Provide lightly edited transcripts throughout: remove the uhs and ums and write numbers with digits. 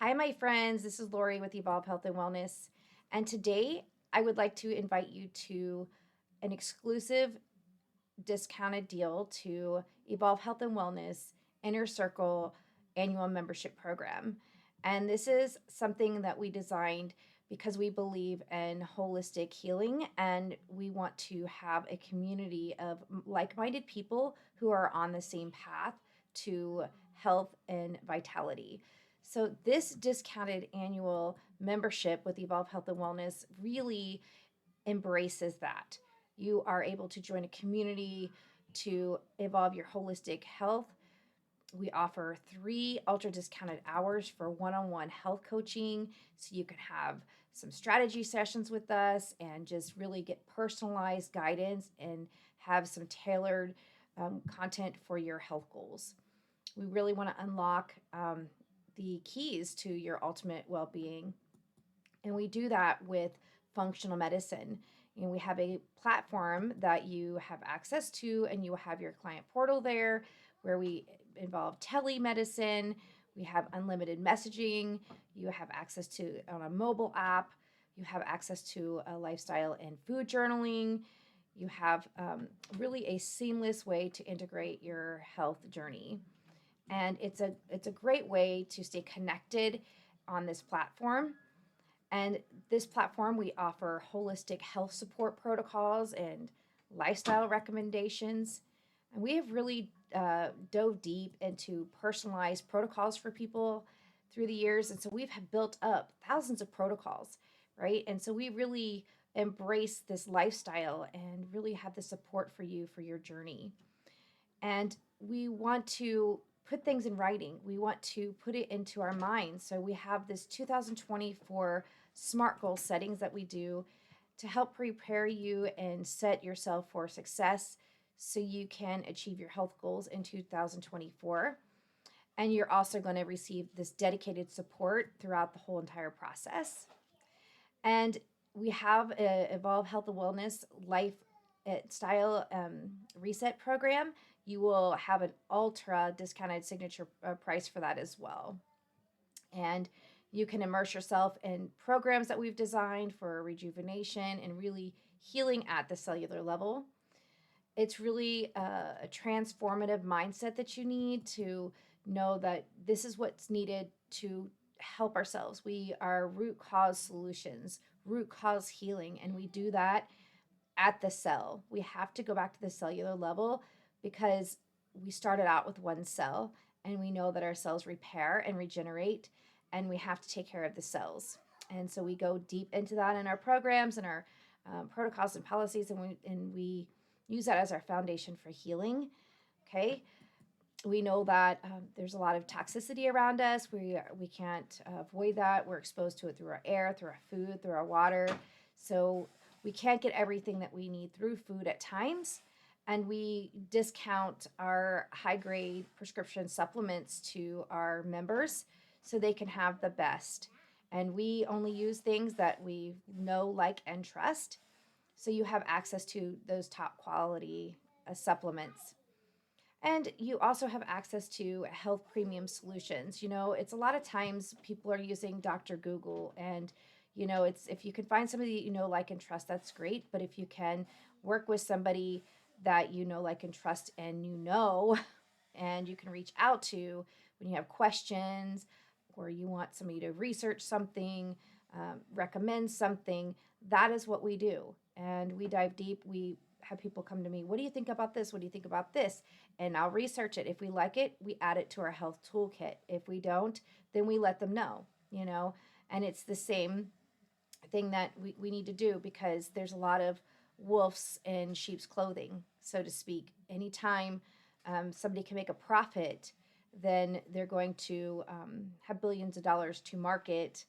Hi, my friends. This is Lori with Evolve Health and Wellness. And today I would like to invite you to an exclusive discounted deal to Evolve Health and Wellness Inner Circle annual membership program. And this is something that we designed because we believe in holistic healing and we want to have a community of like minded people who are on the same path to health and vitality. So, this discounted annual membership with Evolve Health and Wellness really embraces that. You are able to join a community to evolve your holistic health. We offer 3 ultra discounted hours for one on one health coaching. So you can have some strategy sessions with us and just really get personalized guidance and have some tailored content for your health goals. We really want to unlock the keys to your ultimate well being. And we do that with functional medicine. We have a platform that you have access to, and you will have your client portal there where we involve telemedicine. We have unlimited messaging. You have access to on a mobile app. You have access to a lifestyle and food journaling. You have really a seamless way to integrate your health journey, and it's a great way to stay connected on this platform. And this platform, we offer holistic health support protocols and lifestyle recommendations. And we have really dove deep into personalized protocols for people through the years. And so we've built up thousands of protocols, right? And so we really embrace this lifestyle and really have the support for you for your journey. And we want to put things in writing. We want to put it into our minds. So we have this 2024 SMART goal settings that we do to help prepare you and set yourself for success so you can achieve your health goals in 2024. And you're also going to receive this dedicated support throughout the whole entire process. And we have a Evolve Health and Wellness Lifestyle Reset program. You will have an ultra discounted signature price for that as well. And you can immerse yourself in programs that we've designed for rejuvenation and really healing at the cellular level. It's really a transformative mindset that you need to know that this is what's needed to help ourselves. We are root cause solutions, root cause healing, and we do that at the cell. We have to go back to the cellular level because we started out with one cell and we know that our cells repair and regenerate, and we have to take care of the cells. And so we go deep into that in our programs and our protocols and policies, and we use that as our foundation for healing. Okay. We know that there's a lot of toxicity around us. We can't avoid that. We're exposed to it through our air, through our food, through our water. So we can't get everything that we need through food at times. And we discount our high grade prescription supplements to our members so they can have the best. And we only use things that we know, like, and trust. So you have access to those top quality supplements. And you also have access to health premium solutions. It's a lot of times people are using Dr. Google, and it's if you can find somebody that like, and trust, that's great. But if you can work with somebody that like, and trust, and and you can reach out to when you have questions or you want somebody to research something, recommend something, that is what we do. And we dive deep. We have people come to me, what do you think about this? What do you think about this? And I'll research it. If we like it, we add it to our health toolkit. If we don't, then we let them know. And it's the same thing that we need to do, because there's a lot of wolves in sheep's clothing, so to speak. Anytime somebody can make a profit, then they're going to have billions of dollars to market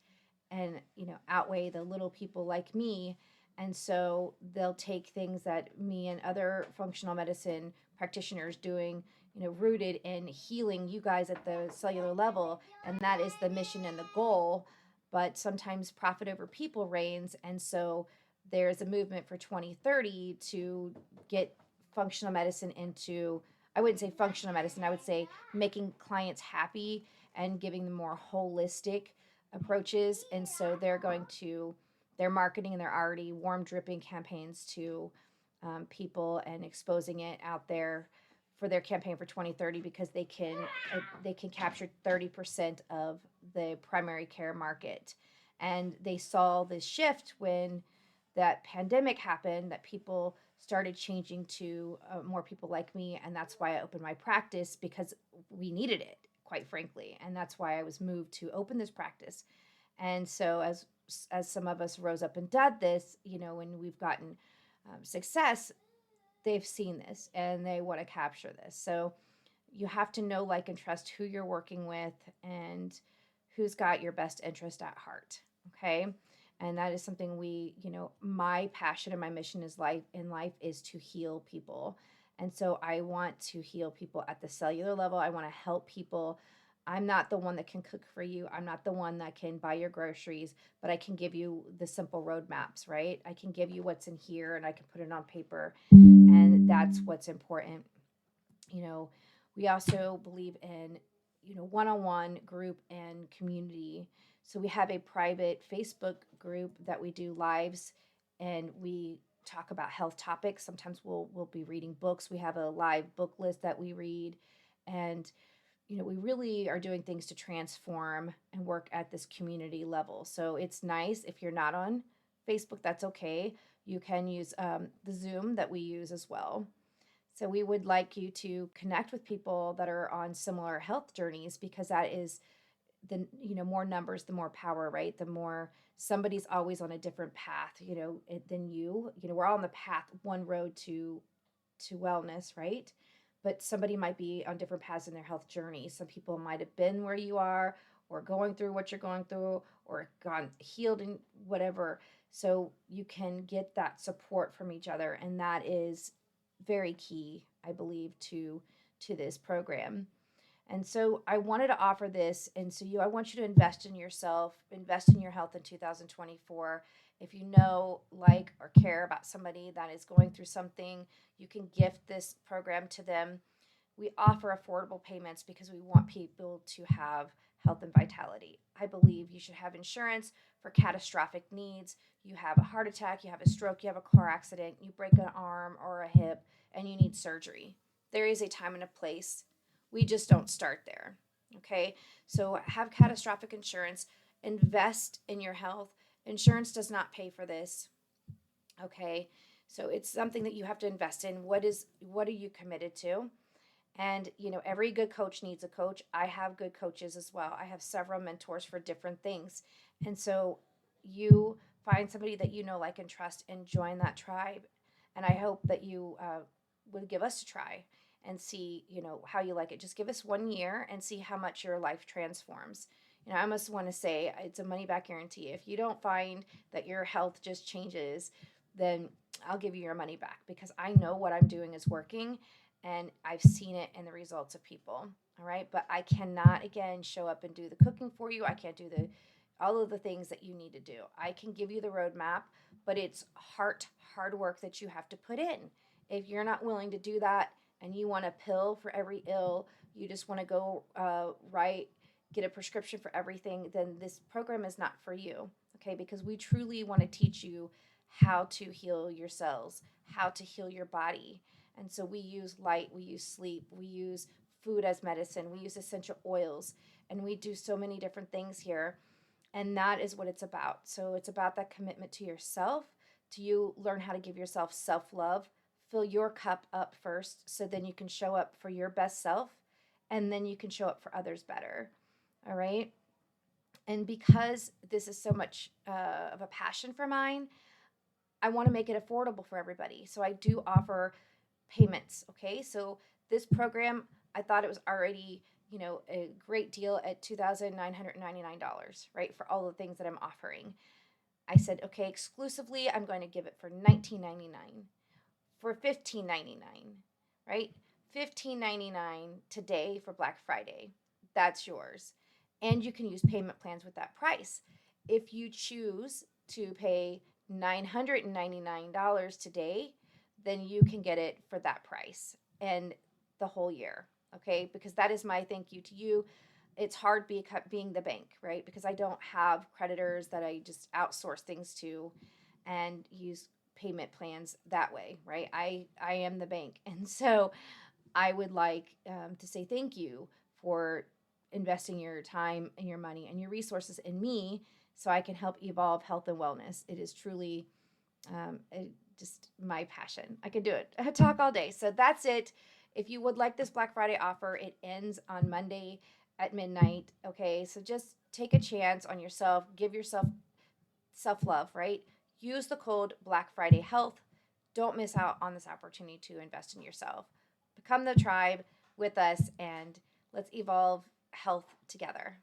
and outweigh the little people like me. And so they'll take things that me and other functional medicine practitioners doing, rooted in healing you guys at the cellular level, and that is the mission and the goal. But sometimes profit over people reigns, and so there's a movement for 2030 to get functional medicine into, I wouldn't say functional medicine, I would say making clients happy and giving them more holistic approaches. And so they're marketing and they're already warm dripping campaigns to people and exposing it out there for their campaign for 2030 because they can capture 30% of the primary care market. And they saw this shift when that pandemic happened, that people started changing to more people like me, and that's why I opened my practice, because we needed it, quite frankly. And that's why I was moved to open this practice. And so as some of us rose up and did this, when we've gotten success, they've seen this and they want to capture this. So you have to know, like, and trust who you're working with and who's got your best interest at heart. Okay. And that is something my passion and my mission in life is to heal people. And so I want to heal people at the cellular level. I want to help people. I'm not the one that can cook for you. I'm not the one that can buy your groceries, but I can give you the simple roadmaps, right? I can give you what's in here and I can put it on paper. And that's what's important. You know, we also believe in, one-on-one group and community. So we have a private Facebook group that we do lives, and we talk about health topics. Sometimes we'll be reading books. We have a live book list that we read, and we really are doing things to transform and work at this community level. So it's nice if you're not on Facebook, that's okay. You can use the Zoom that we use as well. So we would like you to connect with people that are on similar health journeys, because that is the more numbers, the more power, right? The more somebody's always on a different path, than you. We're all on the path, one road to wellness, right? But somebody might be on different paths in their health journey. Some people might have been where you are, or going through what you're going through, or gone healed and whatever. So you can get that support from each other, and that is very key, I believe, to this program. And so I wanted to offer this, and so I want you to invest in yourself, invest in your health in 2024. If you know, like, or care about somebody that is going through something, you can gift this program to them. We offer affordable payments because we want people to have health and vitality. I believe you should have insurance for catastrophic needs. You have a heart attack, you have a stroke, you have a car accident, you break an arm or a hip, and you need surgery. There is a time and a place. We just don't start there. Okay? So have catastrophic insurance, invest in your health. Insurance does not pay for this. Okay? So it's something that you have to invest in. What are you committed to? And, every good coach needs a coach. I have good coaches as well. I have several mentors for different things. And so you find somebody that like, and trust, and join that tribe. And I hope that you would give us a try and see, how you like it. Just give us 1 year and see how much your life transforms. I must want to say it's a money back guarantee. If you don't find that your health just changes, then I'll give you your money back, because I know what I'm doing is working, and I've seen it in the results of people. All right. But I cannot, again, show up and do the cooking for you. I can't do all of the things that you need to do. I can give you the roadmap, but it's hard work that you have to put in. If you're not willing to do that, and you want a pill for every ill, you just want to go get a prescription for everything, then this program is not for you. Okay. Because we truly want to teach you how to heal your cells, how to heal your body. And so we use light, we use sleep, we use food as medicine, we use essential oils, and we do so many different things here. And that is what it's about. So it's about that commitment to yourself, to you learn how to give yourself self-love, fill your cup up first, so then you can show up for your best self, and then you can show up for others better. All right. And because this is so much of a passion for mine, I want to make it affordable for everybody. So I do offer payments. Okay. So this program, I thought it was already, a great deal at $2,999, right? For all the things that I'm offering. I said, okay, exclusively, I'm going to give it for $19.99, for $15.99, right? $15.99 today for Black Friday. That's yours. And you can use payment plans with that price. If you choose to pay $999 today, then you can get it for that price and the whole year. Okay. Because that is my thank you to you. it's hard being the bank, right? Because I don't have creditors that I just outsource things to and use payment plans that way, right? I am the bank, and so I would like to say thank you for investing your time and your money and your resources in me so I can help evolve health and wellness. It is truly just my passion. I could do it. I talk all day. So that's it. If you would like this Black Friday offer, it ends on Monday at midnight. Okay. So just take a chance on yourself. Give yourself self love, right? Use the code Black Friday Health. Don't miss out on this opportunity to invest in yourself. Become the tribe with us and let's evolve health together.